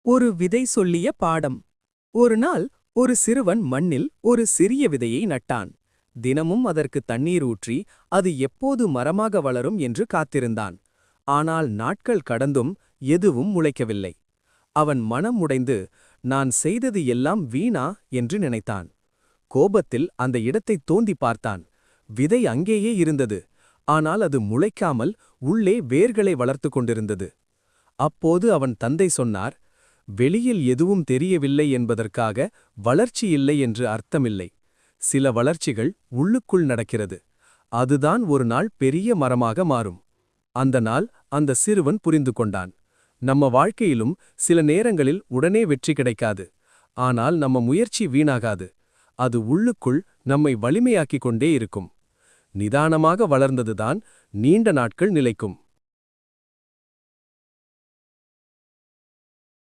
ஒரு விதை சொல்லிய பாடம். ஒரு நாள் ஒரு சிறுவன் மண்ணில் ஒரு சிறிய விதையை நட்டான். தினமும் அதற்கு தண்ணீர் ஊற்றி அது எப்போது மரமாக வளரும் என்று காத்திருந்தான். ஆனால் நாட்கள் கடந்தும் எதுவும் முளைக்கவில்லை. அவன் மனம் உடைந்து, நான் செய்தது எல்லாம் வீணா என்று நினைத்தான். கோபத்தில் அந்த இடத்தை தோண்டி பார்த்தான். விதை அங்கேயே இருந்தது. ஆனால் அது முளைக்காமல் உள்ளே வேர்களை வளர்த்து கொண்டிருந்தது. அப்போது அவன் தந்தை சொன்னார், வெளியில் எதுவும் தெரியவில்லை என்பதற்காக வளர்ச்சி இல்லை என்று அர்த்தமில்லை. சில வளர்ச்சிகள் உள்ளுக்குள் நடக்கிறது. அதுதான் ஒரு நாள் பெரிய மரமாக மாறும். அந்த நாள் அந்த சிறுவன் புரிந்து கொண்டான். நம்ம வாழ்க்கையிலும் சில நேரங்களில் உடனே வெற்றி கிடைக்காது. ஆனால் நம்ம முயற்சி வீணாகாது. அது உள்ளுக்குள் நம்மை வலிமையாக்கிக் கொண்டே இருக்கும். நிதானமாக வளர்ந்ததுதான் நீண்ட நாட்கள் நிலைக்கும்.